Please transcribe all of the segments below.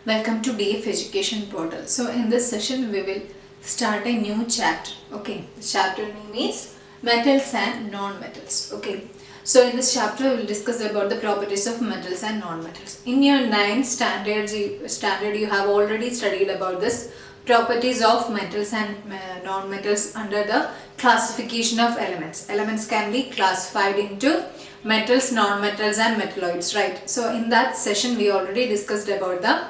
Welcome to DF Education Portal. So in this session we will start a new chapter. Okay, the chapter name is metals and non-metals. Okay, so in this chapter we will discuss about the properties of metals and non-metals. In your 9th standard you have already studied about this properties of metals and non-metals under the classification of elements. Elements can be classified into metals, non-metals and metalloids, right? So in that session we already discussed about the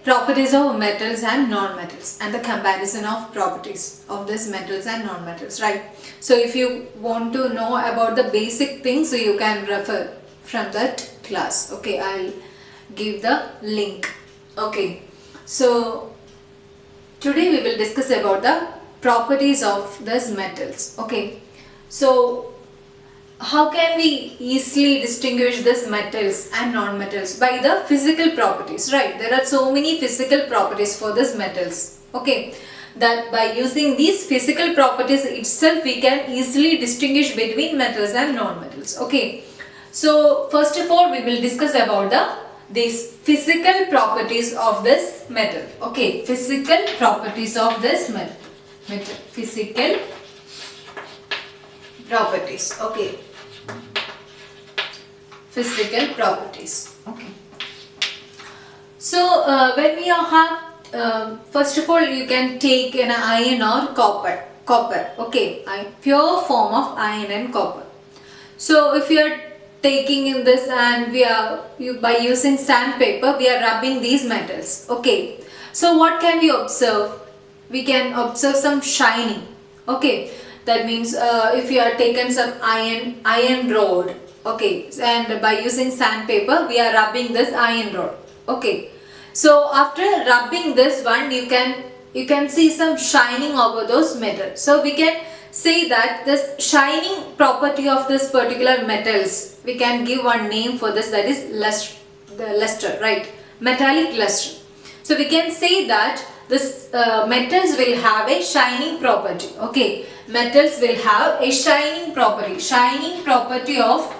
properties of metals and non-metals and the comparison of properties of these metals and non-metals, right? So if you want to know about the basic things, so you can refer from that class. Okay, I'll give the link. Okay, so today we will discuss about the properties of these metals. Okay, so how can we easily distinguish these metals and non-metals? By the physical properties, right? There are so many physical properties for these metals. Okay, that by using these physical properties itself we can easily distinguish between metals and non-metals. Okay, so first of all we will discuss about these physical properties of this metal. Okay, physical properties of this metal. Physical properties. Okay, physical properties. Okay, so when we have first of all you can take an iron or copper. Okay, pure form of iron and copper. So if you are taking in this and by using sandpaper we are rubbing these metals. Okay, so what can we observe? We can observe some shining. Okay, that means if you are taken some iron rod, okay, and by using sandpaper we are rubbing this iron rod. Okay, so after rubbing this one you can see some shining over those metals. So we can say that this shining property of this particular metals, we can give one name for this, that is luster, right? Metallic luster. So we can say that this metals will have a shining property. Okay, metals will have a shining property. Shining property of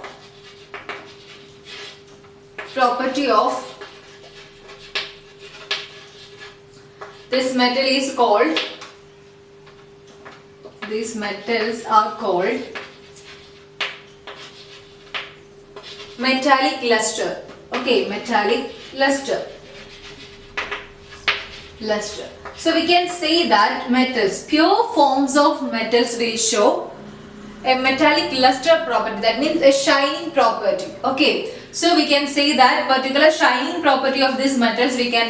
this metal is called, these metals are called metallic luster. Okay, metallic luster. So we can say that metals, pure forms of metals will show a metallic luster property, that means a shining property. Okay, so we can say that particular shining property of these metals we can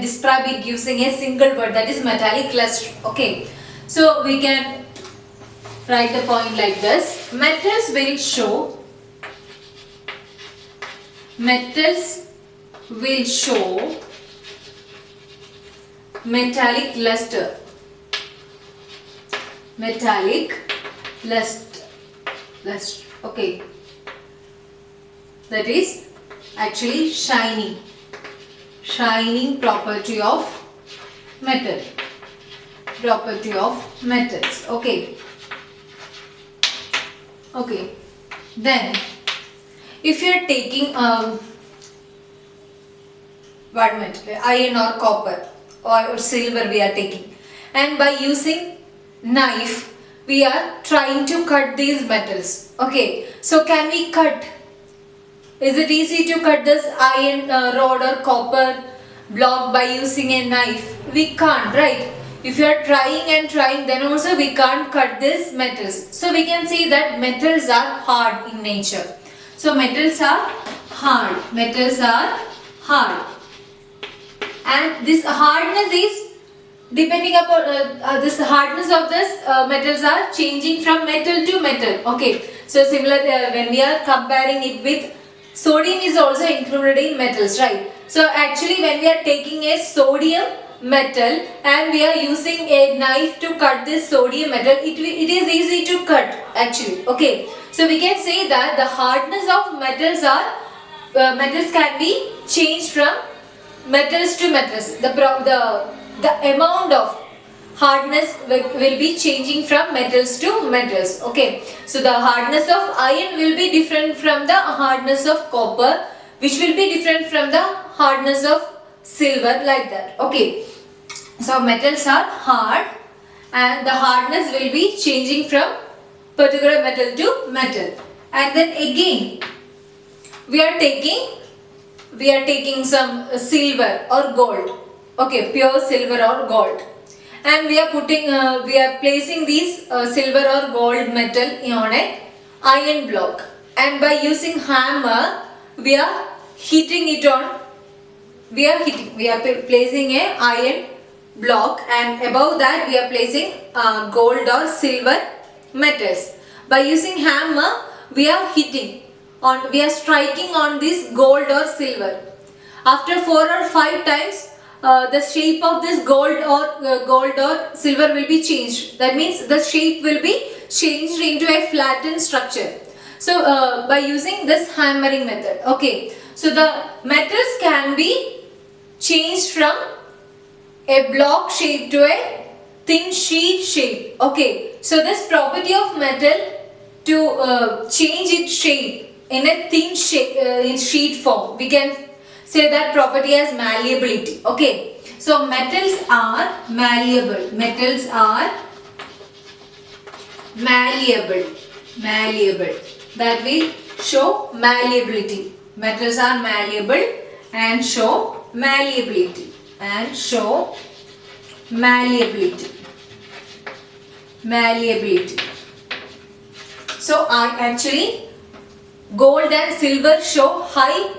describe it using a single word, that is metallic luster. Okay, so we can write the point like this: metals will show metallic luster. Okay, that is actually shining property of metals. Okay, then if you are taking what metal, iron or copper or silver we are taking, and by using knife we are trying to cut these metals. Okay, so can we cut? Is it easy to cut this iron rod or copper block by using a knife? We can't, right? If you are trying, then also we can't cut these metals. So we can say that metals are hard in nature. So metals are hard. And this hardness is depending upon this hardness of this metals are changing from metal to metal. Okay, so similar when we are comparing it with sodium is also included in metals, right? So actually when we are taking a sodium metal and we are using a knife to cut this sodium metal, it is easy to cut actually. Okay, so we can say that the hardness of metals can be changed from metals to metals. The amount of hardness will be changing from metals to metals. Okay, so the hardness of iron will be different from the hardness of copper, which will be different from the hardness of silver, like that. Okay. So metals are hard and the hardness will be changing from particular metal to metal. And then again we are taking some silver or gold. Okay, pure silver or gold. And we are placing these silver or gold metal on a iron block. And by using hammer, we are hitting it on. We are placing a iron block, and above that we are placing gold or silver metals. By using hammer, we are striking on this gold or silver. After 4 or 5 times, the shape of this gold or silver will be changed. That means the shape will be changed into a flattened structure. So by using this hammering method, okay. So the metals can be changed from a block shape to a thin sheet shape. Okay. So this property of metal to change its shape in a thin shape, in sheet form, we can say that property as malleability. Okay. So metals are malleable. Metals are malleable. That will show malleability. Metals are malleable and show malleability. So actually gold and silver show high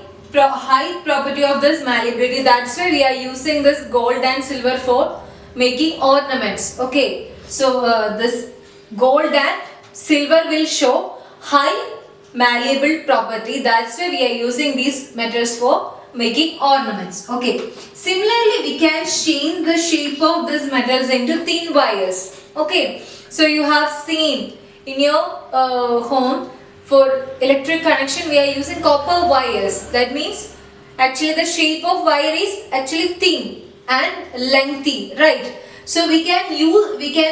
property of this malleability. That's why we are using this gold and silver for making ornaments. Okay. So this gold and silver will show high malleable property. That's why we are using these metals for making ornaments. Okay. Similarly, we can change the shape of these metals into thin wires. Okay. So you have seen in your home, for electric connection we are using copper wires. That means actually the shape of wire is actually thin and lengthy, right? So we can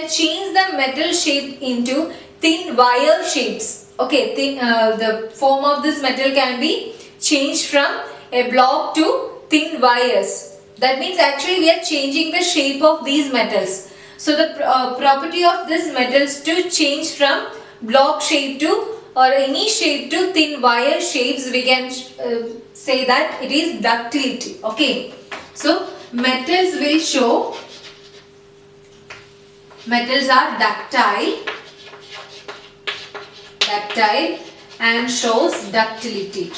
change the metal shape into thin wire shapes. Okay, the form of this metal can be changed from a block to thin wires. That means actually we are changing the shape of these metals. So the property of these metals to change from block shape to or any shape to thin wire shapes, we can say that it is ductility. Okay. So metals are ductile and shows ductility.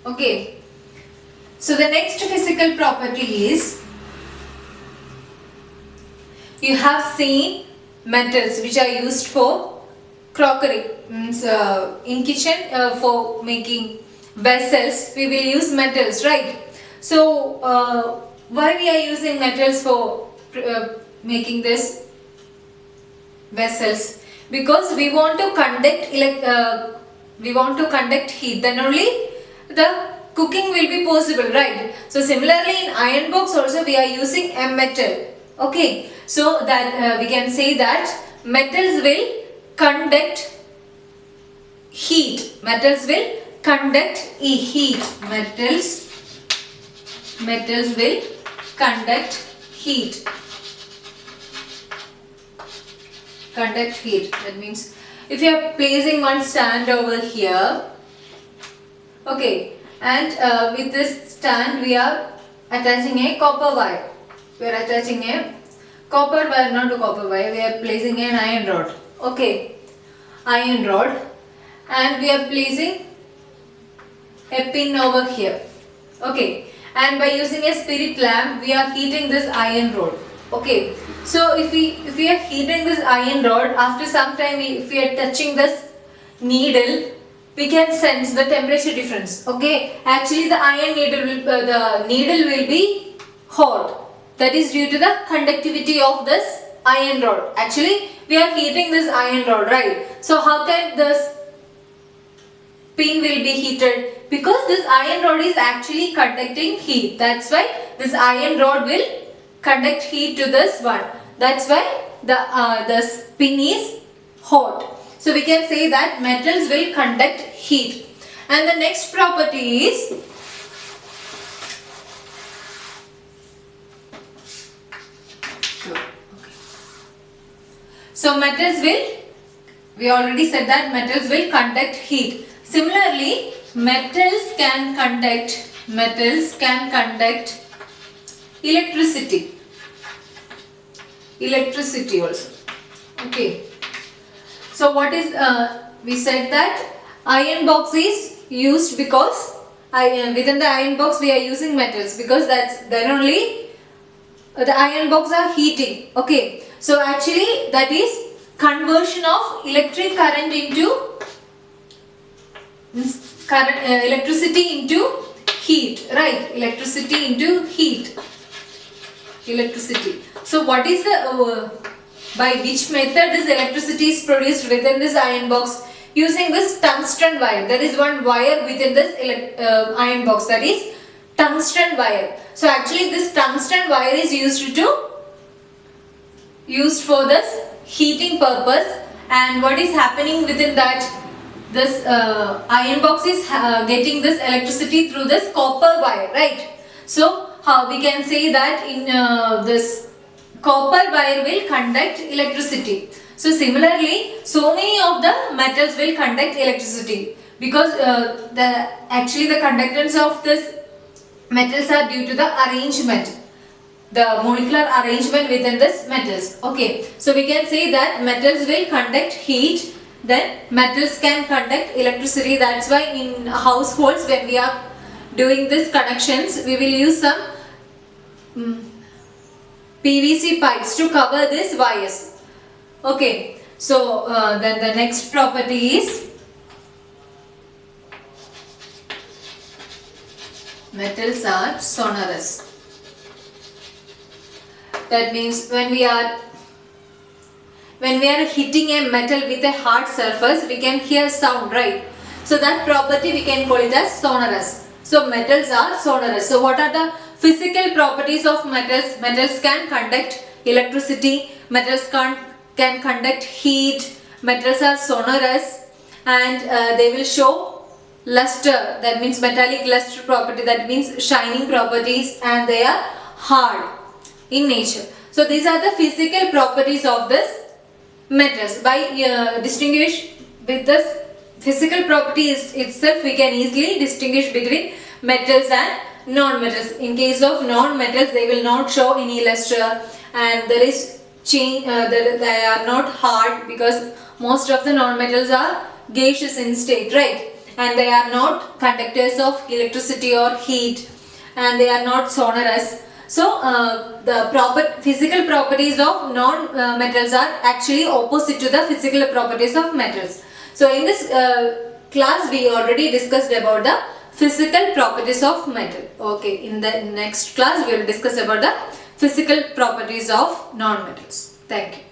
Okay. So the next physical property is, you have seen metals which are used for crockery. Means in kitchen for making vessels we will use metals, right? So why we are using metals for making this vessels? Because we want to conduct heat, then only the cooking will be possible, right? So similarly in iron box also we are using a metal. Okay, so that we can say that metals will conduct heat. Metals will conduct heat. Metals will conduct heat. That means if you are placing one stand over here, okay, and with this stand we are attaching a copper wire. We are attaching a copper wire, not a copper wire. We are placing an iron rod. Okay, iron rod, and we are placing a pin over here. Okay, and by using a spirit lamp, we are heating this iron rod. Okay, so if we are heating this iron rod, after some time, if we are touching this needle, we can sense the temperature difference. Okay, actually the iron needle will be hot. That is due to the conductivity of this iron rod. Actually, we are heating this iron rod, right? So how can this pin will be heated? Because this iron rod is actually conducting heat. That's why this iron rod will conduct heat to this one. That's why the pin is hot. So we can say that metals will conduct heat. And the next property is so metals will, we already said that metals will conduct heat. Similarly, metals can conduct electricity also. Okay. So what is, we said that iron box is used because within the iron box we are using metals, because then only the iron box are heating. Okay. So actually that is conversion of electric current into electricity into heat, right? Electricity into heat. Electricity. So what is the by which method this electricity is produced within this iron box? Using this tungsten wire. There is one wire within this iron box, that is tungsten wire. So actually this tungsten wire is used for this heating purpose. And what is happening within that? This iron box is getting this electricity through this copper wire, right? So we can say that in this copper wire will conduct electricity. So similarly, so many of the metals will conduct electricity, because actually the conductance of this metals are due to the arrangement, the molecular arrangement within this metals. Okay, so we can say that metals will conduct heat, then metals can conduct electricity. That's why in households when we are doing this connections, we will use some PVC pipes to cover these wires. Okay, so then the next property is metals are sonorous. That means when we are hitting a metal with a hard surface, we can hear sound, right? So that property we can call it as sonorous. So metals are sonorous. So what are the physical properties of metals? Metals can conduct electricity, metals can conduct heat, metals are sonorous, and they will show luster, that means metallic luster property, that means shining properties, and they are hard in nature. So these are the physical properties of this metals. By distinguish with this physical properties itself, we can easily distinguish between metals and non-metals. In case of non-metals, they will not show any luster, and there is change. They are not hard, because most of the non-metals are gaseous in state, right? And they are not conductors of electricity or heat, and they are not sonorous. So the physical properties of non-metals are actually opposite to the physical properties of metals. So in this class we already discussed about the physical properties of metal. Okay, in the next class we will discuss about the physical properties of non-metals. Thank you.